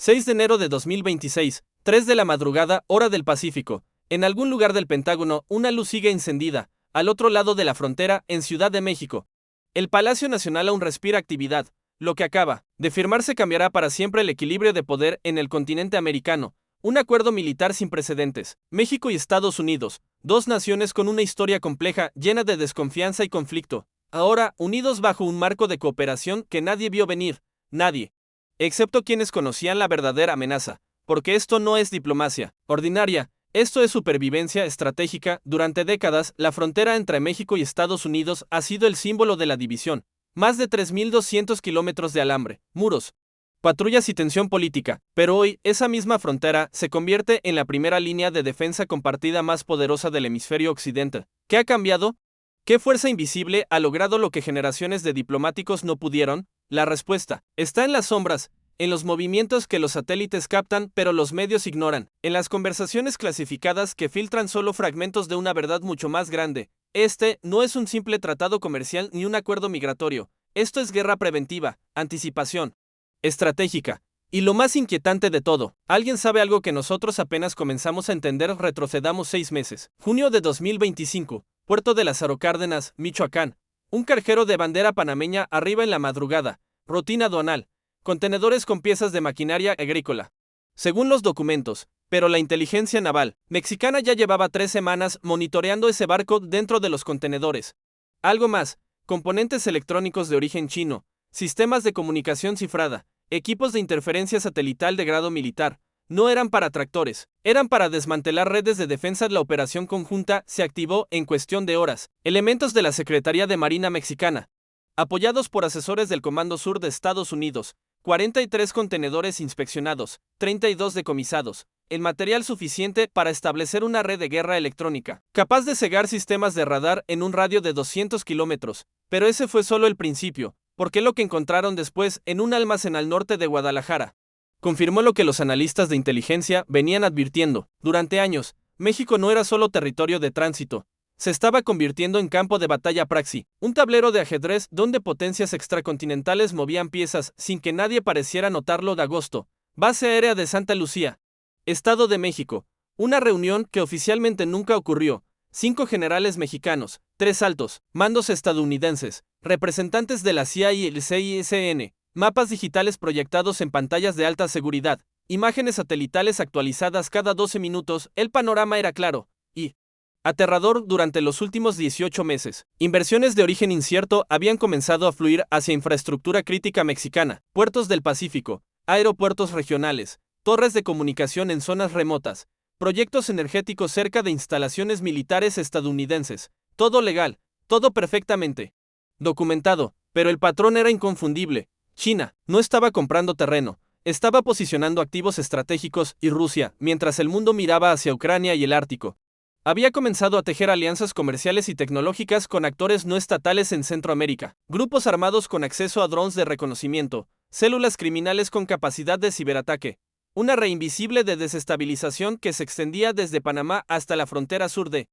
6 de enero de 2026, 3 de la madrugada, hora del Pacífico. En algún lugar del Pentágono, una luz sigue encendida, al otro lado de la frontera, en Ciudad de México. El Palacio Nacional aún respira actividad. Lo que acaba de firmarse cambiará para siempre el equilibrio de poder en el continente americano. Un acuerdo militar sin precedentes. México y Estados Unidos, dos naciones con una historia compleja, llena de desconfianza y conflicto. Ahora, unidos bajo un marco de cooperación que nadie vio venir. Nadie. Excepto quienes conocían la verdadera amenaza. Porque esto no es diplomacia ordinaria. Esto es supervivencia estratégica. Durante décadas, la frontera entre México y Estados Unidos ha sido el símbolo de la división. Más de 3.200 kilómetros de alambre, muros, patrullas y tensión política. Pero hoy, esa misma frontera se convierte en la primera línea de defensa compartida más poderosa del hemisferio occidental. ¿Qué ha cambiado? ¿Qué fuerza invisible ha logrado lo que generaciones de diplomáticos no pudieron? La respuesta está en las sombras, en los movimientos que los satélites captan pero los medios ignoran, en las conversaciones clasificadas que filtran solo fragmentos de una verdad mucho más grande. Este no es un simple tratado comercial ni un acuerdo migratorio. Esto es guerra preventiva, anticipación, estratégica. Y lo más inquietante de todo, ¿alguien sabe algo que nosotros apenas comenzamos a entender? Retrocedamos 6 meses. Junio de 2025, Puerto de Lázaro Cárdenas, Michoacán. Un carguero de bandera panameña arriba en la madrugada. Rutina aduanal. Contenedores con piezas de maquinaria agrícola. Según los documentos, pero la inteligencia naval mexicana ya llevaba 3 semanas monitoreando ese barco dentro de los contenedores. Algo más, componentes electrónicos de origen chino, sistemas de comunicación cifrada, equipos de interferencia satelital de grado militar. No eran para tractores, eran para desmantelar redes de defensa. La operación conjunta se activó en cuestión de horas. Elementos de la Secretaría de Marina mexicana, apoyados por asesores del Comando Sur de Estados Unidos, 43 contenedores inspeccionados, 32 decomisados, el material suficiente para establecer una red de guerra electrónica, capaz de cegar sistemas de radar en un radio de 200 kilómetros. Pero ese fue solo el principio, porque lo que encontraron después en un almacén al norte de Guadalajara confirmó lo que los analistas de inteligencia venían advirtiendo. Durante años, México no era solo territorio de tránsito, se estaba convirtiendo en campo de batalla praxi, un tablero de ajedrez donde potencias extracontinentales movían piezas sin que nadie pareciera notarlo. De agosto, Base Aérea de Santa Lucía, Estado de México, una reunión que oficialmente nunca ocurrió. 5 generales mexicanos, 3 altos mandos estadounidenses, representantes de la CIA y el CISN, mapas digitales proyectados en pantallas de alta seguridad, imágenes satelitales actualizadas cada 12 minutos. El panorama era claro y aterrador. Durante los últimos 18 meses, inversiones de origen incierto habían comenzado a fluir hacia infraestructura crítica mexicana, puertos del Pacífico, aeropuertos regionales, torres de comunicación en zonas remotas, proyectos energéticos cerca de instalaciones militares estadounidenses. Todo legal, todo perfectamente documentado, pero el patrón era inconfundible. China no estaba comprando terreno, estaba posicionando activos estratégicos, y Rusia, mientras el mundo miraba hacia Ucrania y el Ártico, había comenzado a tejer alianzas comerciales y tecnológicas con actores no estatales en Centroamérica, grupos armados con acceso a drones de reconocimiento, células criminales con capacidad de ciberataque, una red invisible de desestabilización que se extendía desde Panamá hasta la frontera sur de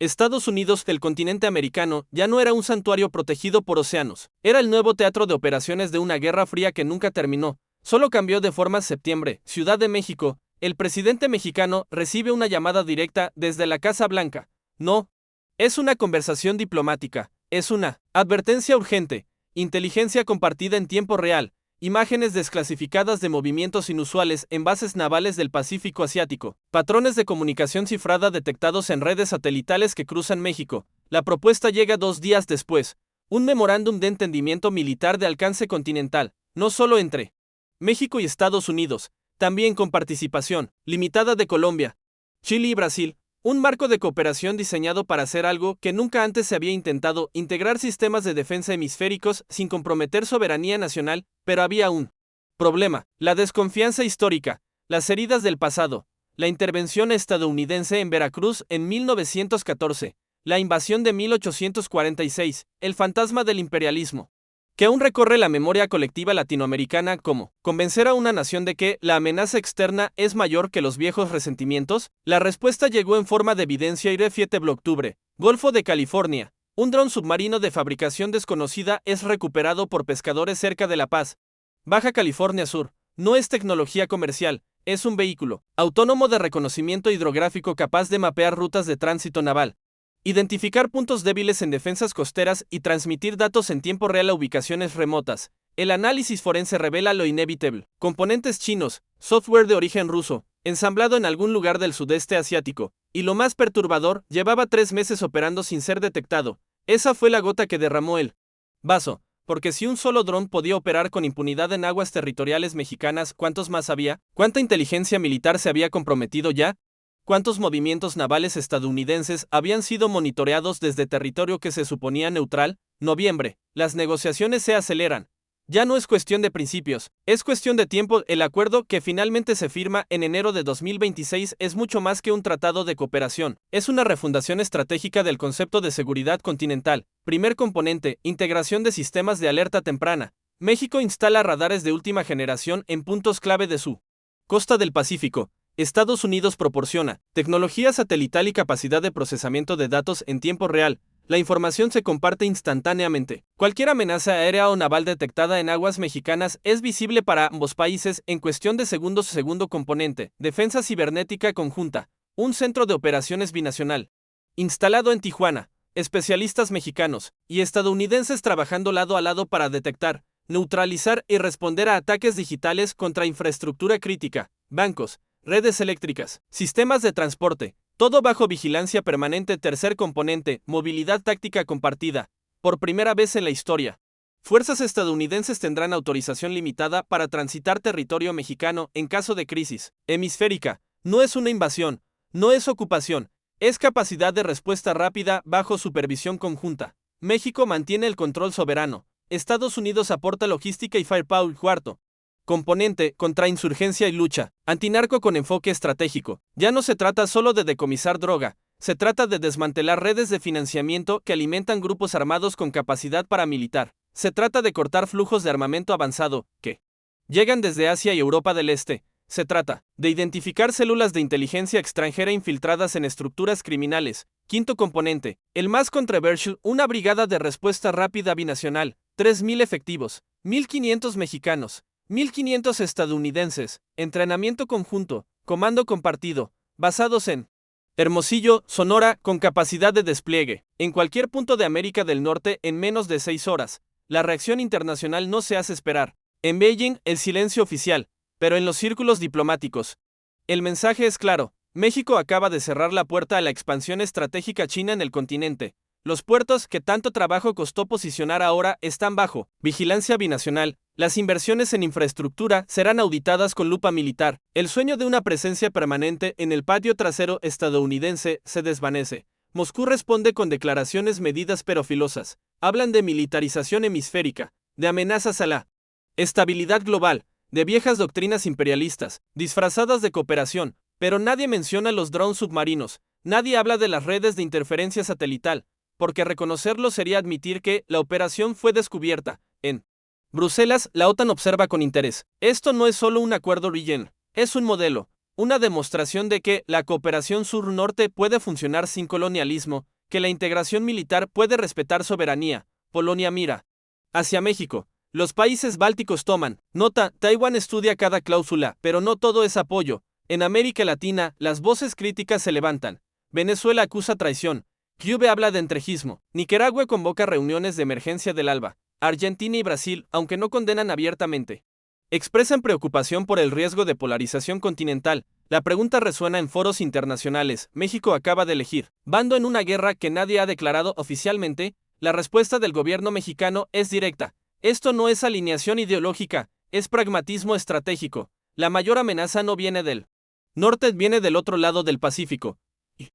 Estados Unidos. El continente americano ya no era un santuario protegido por océanos, era el nuevo teatro de operaciones de una guerra fría que nunca terminó, solo cambió de forma. Septiembre, Ciudad de México. El presidente mexicano recibe una llamada directa desde la Casa Blanca. No es una conversación diplomática, es una advertencia urgente. Inteligencia compartida en tiempo real, imágenes desclasificadas de movimientos inusuales en bases navales del Pacífico Asiático, patrones de comunicación cifrada detectados en redes satelitales que cruzan México. La propuesta llega 2 días después, un memorándum de entendimiento militar de alcance continental, no solo entre México y Estados Unidos, también con participación limitada de Colombia, Chile y Brasil, un marco de cooperación diseñado para hacer algo que nunca antes se había intentado: integrar sistemas de defensa hemisféricos sin comprometer soberanía nacional. Pero había un problema: la desconfianza histórica, las heridas del pasado, la intervención estadounidense en Veracruz en 1914, la invasión de 1846, el fantasma del imperialismo, que aún recorre la memoria colectiva latinoamericana. ¿Cómo convencer a una nación de que la amenaza externa es mayor que los viejos resentimientos? La respuesta llegó en forma de evidencia. El 7 de octubre, Golfo de California. Un dron submarino de fabricación desconocida es recuperado por pescadores cerca de La Paz, Baja California Sur. No es tecnología comercial, es un vehículo autónomo de reconocimiento hidrográfico capaz de mapear rutas de tránsito naval, identificar puntos débiles en defensas costeras y transmitir datos en tiempo real a ubicaciones remotas. El análisis forense revela lo inevitable. Componentes chinos, software de origen ruso, ensamblado en algún lugar del sudeste asiático. Y lo más perturbador, llevaba 3 meses operando sin ser detectado. Esa fue la gota que derramó el vaso. Porque si un solo dron podía operar con impunidad en aguas territoriales mexicanas, ¿cuántos más había? ¿Cuánta inteligencia militar se había comprometido ya? ¿Cuántos movimientos navales estadounidenses habían sido monitoreados desde territorio que se suponía neutral? Noviembre. Las negociaciones se aceleran. Ya no es cuestión de principios, es cuestión de tiempo. El acuerdo que finalmente se firma en enero de 2026 es mucho más que un tratado de cooperación. Es una refundación estratégica del concepto de seguridad continental. Primer componente, integración de sistemas de alerta temprana. México instala radares de última generación en puntos clave de su costa del Pacífico. Estados Unidos proporciona tecnología satelital y capacidad de procesamiento de datos en tiempo real. La información se comparte instantáneamente. Cualquier amenaza aérea o naval detectada en aguas mexicanas es visible para ambos países en cuestión de segundos. Segundo componente, defensa cibernética conjunta. Un centro de operaciones binacional. Instalado en Tijuana. Especialistas mexicanos y estadounidenses trabajando lado a lado para detectar, neutralizar y responder a ataques digitales contra infraestructura crítica, bancos, redes eléctricas, sistemas de transporte. Todo bajo vigilancia permanente. Tercer componente, movilidad táctica compartida. Por primera vez en la historia, fuerzas estadounidenses tendrán autorización limitada para transitar territorio mexicano en caso de crisis hemisférica. No es una invasión, no es ocupación, es capacidad de respuesta rápida bajo supervisión conjunta. México mantiene el control soberano. Estados Unidos aporta logística y firepower. Cuarto componente, contrainsurgencia y lucha, antinarco con enfoque estratégico. Ya no se trata solo de decomisar droga, se trata de desmantelar redes de financiamiento que alimentan grupos armados con capacidad paramilitar. Se trata de cortar flujos de armamento avanzado, que llegan desde Asia y Europa del Este. Se trata de identificar células de inteligencia extranjera infiltradas en estructuras criminales. Quinto componente, el más controversial, una brigada de respuesta rápida binacional, 3.000 efectivos, 1.500 mexicanos, 1.500 estadounidenses, entrenamiento conjunto, comando compartido, basados en Hermosillo, Sonora, con capacidad de despliegue en cualquier punto de América del Norte en menos de 6 horas. La reacción internacional no se hace esperar. En Beijing, el silencio oficial, pero en los círculos diplomáticos, el mensaje es claro. México acaba de cerrar la puerta a la expansión estratégica china en el continente. Los puertos que tanto trabajo costó posicionar ahora están bajo vigilancia binacional. Las inversiones en infraestructura serán auditadas con lupa militar. El sueño de una presencia permanente en el patio trasero estadounidense se desvanece. Moscú responde con declaraciones medidas pero filosas. Hablan de militarización hemisférica, de amenazas a la estabilidad global, de viejas doctrinas imperialistas, disfrazadas de cooperación, pero nadie menciona los drones submarinos, nadie habla de las redes de interferencia satelital, porque reconocerlo sería admitir que la operación fue descubierta. En Bruselas, la OTAN observa con interés. Esto no es solo un acuerdo regional, es un modelo, una demostración de que la cooperación sur-norte puede funcionar sin colonialismo, que la integración militar puede respetar soberanía. Polonia mira hacia México. Los países bálticos toman nota. Taiwán estudia cada cláusula, pero no todo es apoyo. En América Latina, las voces críticas se levantan. Venezuela acusa traición. Cuba habla de entreguismo. Nicaragua convoca reuniones de emergencia del ALBA. Argentina y Brasil, aunque no condenan abiertamente, expresan preocupación por el riesgo de polarización continental. La pregunta resuena en foros internacionales. México acaba de elegir bando en una guerra que nadie ha declarado oficialmente. La respuesta del gobierno mexicano es directa. Esto no es alineación ideológica, es pragmatismo estratégico. La mayor amenaza no viene del norte, viene del otro lado del Pacífico.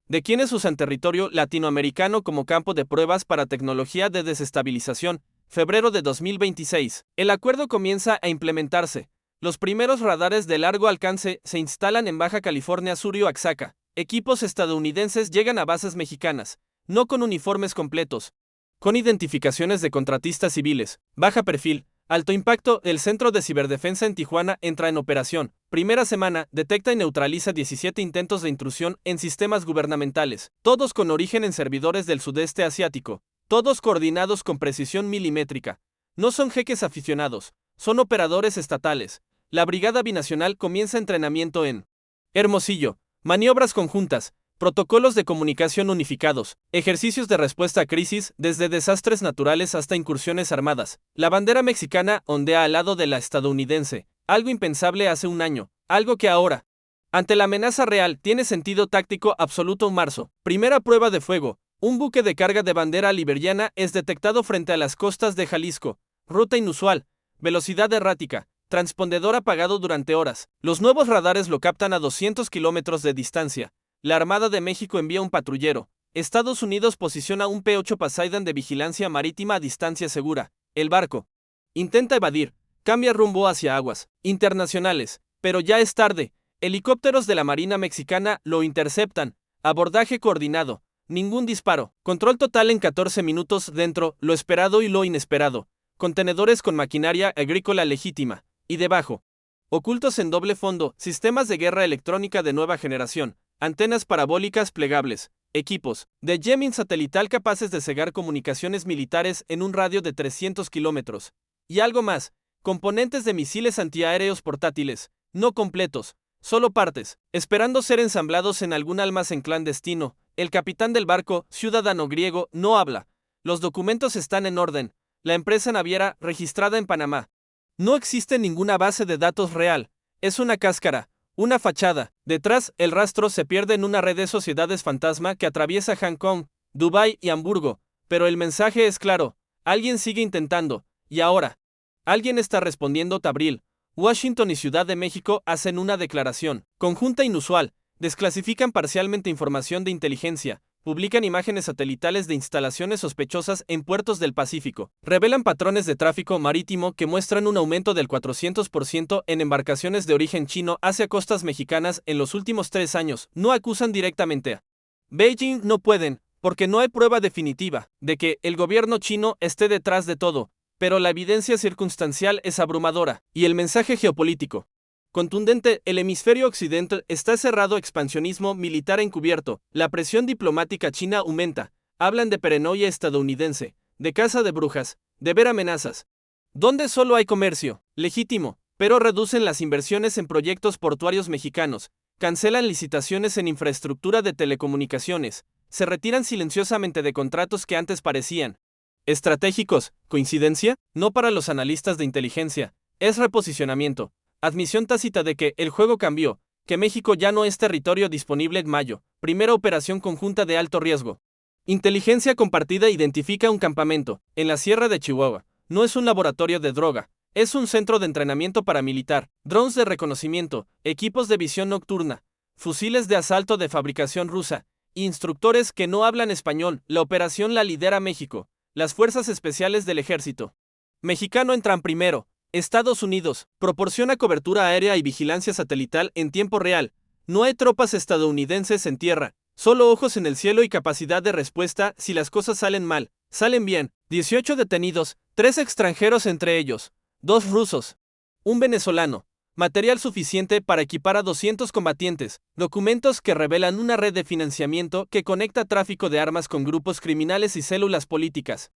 ¿De quienes usan territorio latinoamericano como campo de pruebas para tecnología de desestabilización? Febrero de 2026. El acuerdo comienza a implementarse. Los primeros radares de largo alcance se instalan en Baja California Sur y Oaxaca. Equipos estadounidenses llegan a bases mexicanas, no con uniformes completos, con identificaciones de contratistas civiles. Baja perfil, alto impacto. El Centro de Ciberdefensa en Tijuana entra en operación. Primera semana, detecta y neutraliza 17 intentos de intrusión en sistemas gubernamentales, todos con origen en servidores del sudeste asiático. Todos coordinados con precisión milimétrica. No son jeques aficionados, son operadores estatales. la Brigada Binacional comienza entrenamiento en Hermosillo, maniobras conjuntas, protocolos de comunicación unificados, ejercicios de respuesta a crisis, desde desastres naturales hasta incursiones armadas. La bandera mexicana ondea al lado de la estadounidense, algo impensable hace un año, algo que ahora, ante la amenaza real, tiene sentido táctico absoluto. Marzo, primera prueba de fuego. Un buque de carga de bandera liberiana es detectado frente a las costas de Jalisco. Ruta inusual, velocidad errática, transpondedor apagado durante horas. Los nuevos radares lo captan a 200 kilómetros de distancia. La Armada de México envía un patrullero. Estados Unidos posiciona un P-8 Poseidon de vigilancia marítima a distancia segura. El barco intenta evadir, cambia rumbo hacia aguas internacionales, pero ya es tarde. Helicópteros de la Marina Mexicana lo interceptan. Abordaje coordinado. Ningún disparo. Control total en 14 minutos dentro, lo esperado y lo inesperado. Contenedores con maquinaria agrícola legítima. Y debajo, ocultos en doble fondo, sistemas de guerra electrónica de nueva generación, antenas parabólicas plegables, equipos de jamming satelital capaces de cegar comunicaciones militares en un radio de 300 kilómetros. Y algo más, componentes de misiles antiaéreos portátiles, no completos, solo partes, esperando ser ensamblados en algún almacén clandestino. El capitán del barco, ciudadano griego, no habla. Los documentos están en orden. La empresa naviera, registrada en Panamá. No existe ninguna base de datos real. Es una cáscara, una fachada. Detrás, el rastro se pierde en una red de sociedades fantasma que atraviesa Hong Kong, Dubái y Hamburgo. Pero el mensaje es claro. Alguien sigue intentando. Y ahora, alguien está respondiendo. Abril. Washington y Ciudad de México hacen una declaración conjunta inusual. Desclasifican parcialmente información de inteligencia. Publican imágenes satelitales de instalaciones sospechosas en puertos del Pacífico. Revelan patrones de tráfico marítimo que muestran un aumento del 400% en embarcaciones de origen chino hacia costas mexicanas en los últimos 3 años. No acusan directamente a Beijing, no pueden, porque no hay prueba definitiva de que el gobierno chino esté detrás de todo, pero la evidencia circunstancial es abrumadora, y el mensaje geopolítico contundente. El hemisferio occidental está cerrado. Expansionismo militar encubierto. La presión diplomática china aumenta. Hablan de paranoia estadounidense, de caza de brujas, de ver amenazas. Donde solo hay comercio legítimo, pero reducen las inversiones en proyectos portuarios mexicanos, cancelan licitaciones en infraestructura de telecomunicaciones, se retiran silenciosamente de contratos que antes parecían estratégicos. ¿Coincidencia? No para los analistas de inteligencia. Es reposicionamiento. Admisión tácita de que el juego cambió, que México ya no es territorio disponible. En mayo, primera operación conjunta de alto riesgo. Inteligencia compartida identifica un campamento en la Sierra de Chihuahua. No es un laboratorio de droga, es un centro de entrenamiento paramilitar. Drones de reconocimiento, equipos de visión nocturna, fusiles de asalto de fabricación rusa, instructores que no hablan español. La operación la lidera México. Las fuerzas especiales del ejército mexicano entran primero. Estados Unidos proporciona cobertura aérea y vigilancia satelital en tiempo real. No hay tropas estadounidenses en tierra, solo ojos en el cielo y capacidad de respuesta si las cosas salen mal. Salen bien. 18 detenidos, 3 extranjeros entre ellos, 2 rusos, un venezolano. Material suficiente para equipar a 200 combatientes. Documentos que revelan una red de financiamiento que conecta tráfico de armas con grupos criminales y células políticas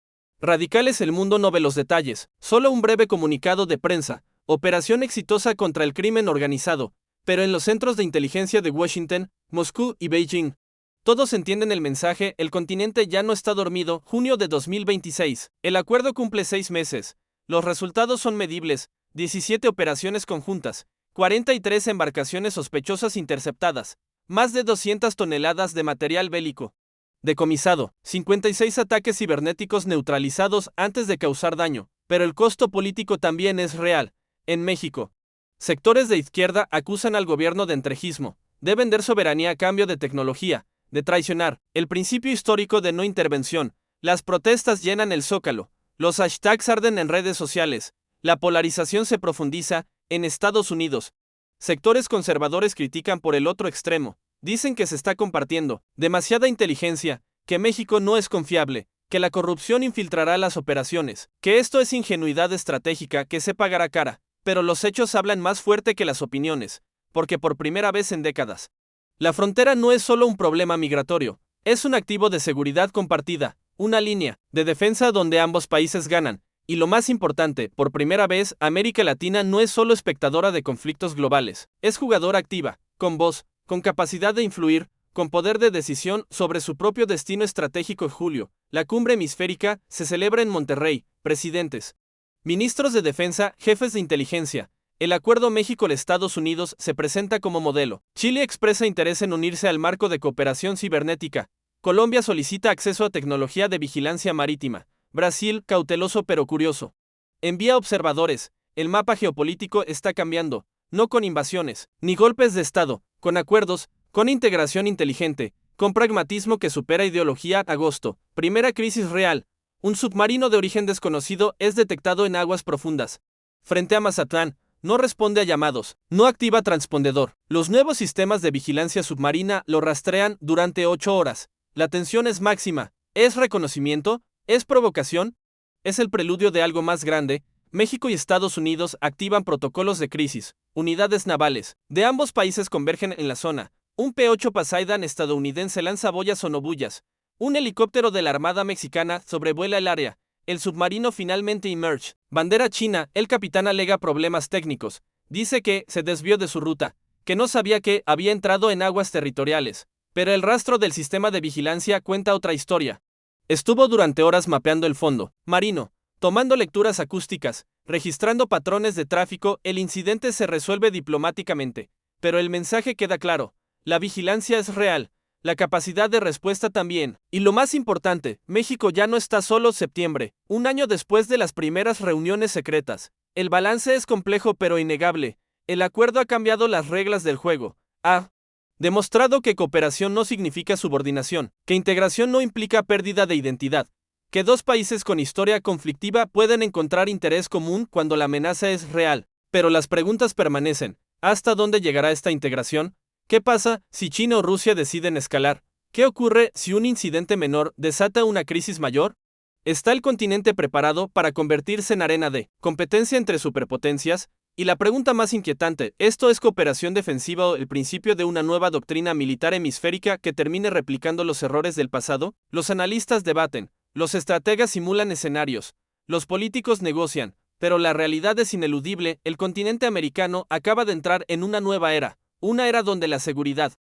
radicales. El mundo no ve los detalles, solo un breve comunicado de prensa. Operación exitosa contra el crimen organizado, pero en los centros de inteligencia de Washington, Moscú y Beijing, todos entienden el mensaje. El continente ya no está dormido. Junio de 2026. El acuerdo cumple 6 meses. Los resultados son medibles. 17 operaciones conjuntas, 43 embarcaciones sospechosas interceptadas, más de 200 toneladas de material bélico decomisado, 56 ataques cibernéticos neutralizados antes de causar daño. Pero el costo político también es real. En México, sectores de izquierda acusan al gobierno de entreguismo, de vender soberanía a cambio de tecnología, de traicionar el principio histórico de no intervención. Las protestas llenan el Zócalo, los hashtags arden en redes sociales, la polarización se profundiza. En Estados Unidos, sectores conservadores critican por el otro extremo. Dicen que se está compartiendo demasiada inteligencia, que México no es confiable, que la corrupción infiltrará las operaciones, que esto es ingenuidad estratégica que se pagará cara. Pero los hechos hablan más fuerte que las opiniones, porque por primera vez en décadas, la frontera no es solo un problema migratorio, es un activo de seguridad compartida, una línea de defensa donde ambos países ganan. Y lo más importante, por primera vez, América Latina no es solo espectadora de conflictos globales, es jugadora activa, con voz, con capacidad de influir, con poder de decisión sobre su propio destino estratégico. En julio, la cumbre hemisférica se celebra en Monterrey. Presidentes, ministros de defensa, jefes de inteligencia. El acuerdo México-Estados Unidos se presenta como modelo. Chile expresa interés en unirse al marco de cooperación cibernética. Colombia solicita acceso a tecnología de vigilancia marítima. Brasil, cauteloso pero curioso. Envía observadores. El mapa geopolítico está cambiando, no con invasiones, ni golpes de Estado, con acuerdos, con integración inteligente, con pragmatismo que supera ideología. Agosto, primera crisis real. Un submarino de origen desconocido es detectado en aguas profundas. Frente a Mazatlán, no responde a llamados, no activa transpondedor. Los nuevos sistemas de vigilancia submarina lo rastrean durante 8 horas. La tensión es máxima. ¿Es reconocimiento? ¿Es provocación? Es el preludio de algo más grande. México y Estados Unidos activan protocolos de crisis. Unidades navales de ambos países convergen en la zona. Un P-8 Poseidon estadounidense lanza boyas o nobullas. Un helicóptero de la Armada Mexicana sobrevuela el área. El submarino finalmente emerge. Bandera china, el capitán alega problemas técnicos. Dice que se desvió de su ruta, que no sabía que había entrado en aguas territoriales. Pero el rastro del sistema de vigilancia cuenta otra historia. Estuvo durante horas mapeando el fondo marino, tomando lecturas acústicas, registrando patrones de tráfico. El incidente se resuelve diplomáticamente, pero el mensaje queda claro: la vigilancia es real, la capacidad de respuesta también. Y lo más importante, México ya no está solo. Septiembre, un año después de las primeras reuniones secretas. El balance es complejo pero innegable. El acuerdo ha cambiado las reglas del juego. Ha demostrado que cooperación no significa subordinación, que integración no implica pérdida de identidad, que dos países con historia conflictiva pueden encontrar interés común cuando la amenaza es real. Pero las preguntas permanecen. ¿Hasta dónde llegará esta integración? ¿Qué pasa si China o Rusia deciden escalar? ¿Qué ocurre si un incidente menor desata una crisis mayor? ¿Está el continente preparado para convertirse en arena de competencia entre superpotencias? Y la pregunta más inquietante, ¿esto es cooperación defensiva o el principio de una nueva doctrina militar hemisférica que termine replicando los errores del pasado? Los analistas debaten, los estrategas simulan escenarios, los políticos negocian, pero la realidad es ineludible. El continente americano acaba de entrar en una nueva era, una era donde la seguridad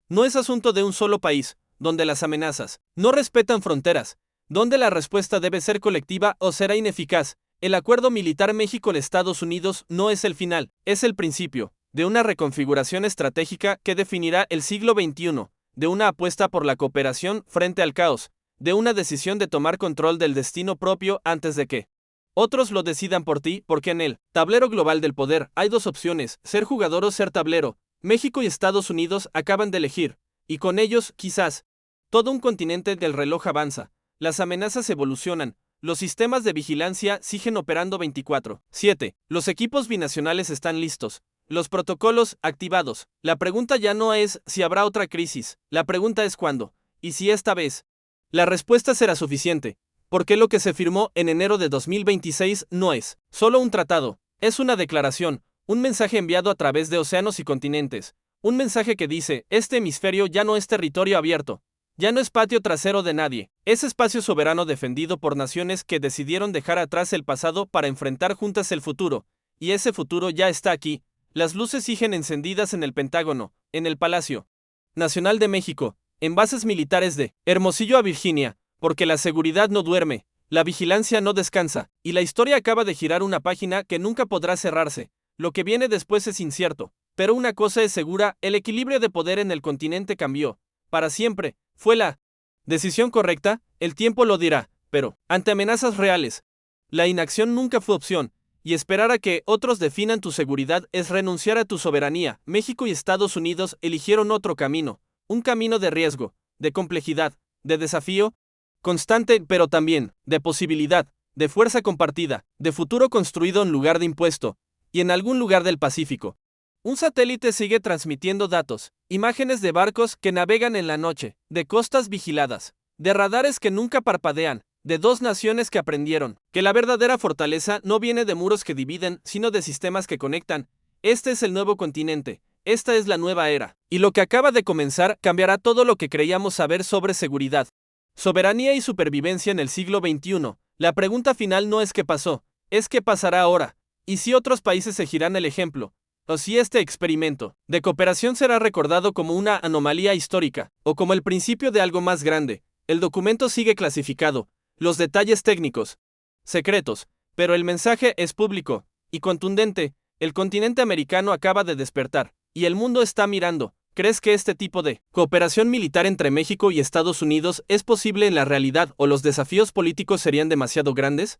no es asunto de un solo país, donde las amenazas no respetan fronteras, donde la respuesta debe ser colectiva o será ineficaz. El acuerdo militar México-Estados Unidos no es el final, es el principio de una reconfiguración estratégica que definirá el siglo XXI, de una apuesta por la cooperación frente al caos, de una decisión de tomar control del destino propio antes de que otros lo decidan por ti, porque en el tablero global del poder hay dos opciones: ser jugador o ser tablero. México y Estados Unidos acaban de elegir, y con ellos, quizás, todo un continente. Del reloj avanza, las amenazas evolucionan. Los sistemas de vigilancia siguen operando 24/7. Los equipos binacionales están listos. Los protocolos activados. La pregunta ya no es si habrá otra crisis. La pregunta es cuándo. Y si esta vez la respuesta será suficiente. Porque lo que se firmó en enero de 2026 no es solo un tratado. Es una declaración. Un mensaje enviado a través de océanos y continentes. Un mensaje que dice: este hemisferio ya no es territorio abierto. Ya no es patio trasero de nadie, es espacio soberano defendido por naciones que decidieron dejar atrás el pasado para enfrentar juntas el futuro, y ese futuro ya está aquí. Las luces siguen encendidas en el Pentágono, en el Palacio Nacional de México, en bases militares de Hermosillo a Virginia, porque la seguridad no duerme, la vigilancia no descansa, y la historia acaba de girar una página que nunca podrá cerrarse. Lo que viene después es incierto, pero una cosa es segura: el equilibrio de poder en el continente cambió. Para siempre. ¿Fue la decisión correcta? El tiempo lo dirá, pero, ante amenazas reales, la inacción nunca fue opción, y esperar a que otros definan tu seguridad es renunciar a tu soberanía. México y Estados Unidos eligieron otro camino, un camino de riesgo, de complejidad, de desafío constante, pero también de posibilidad, de fuerza compartida, de futuro construido en lugar de impuesto, y en algún lugar del Pacífico. Un satélite sigue transmitiendo datos, imágenes de barcos que navegan en la noche, de costas vigiladas, de radares que nunca parpadean, de dos naciones que aprendieron que la verdadera fortaleza no viene de muros que dividen, sino de sistemas que conectan. Este es el nuevo continente, esta es la nueva era, y lo que acaba de comenzar cambiará todo lo que creíamos saber sobre seguridad, soberanía y supervivencia en el siglo XXI. La pregunta final no es qué pasó, es qué pasará ahora, y si otros países seguirán el ejemplo, o si este experimento de cooperación será recordado como una anomalía histórica, o como el principio de algo más grande. El documento sigue clasificado, los detalles técnicos, secretos, pero el mensaje es público y contundente. El continente americano acaba de despertar, y el mundo está mirando. ¿Crees que este tipo de cooperación militar entre México y Estados Unidos es posible en la realidad o los desafíos políticos serían demasiado grandes?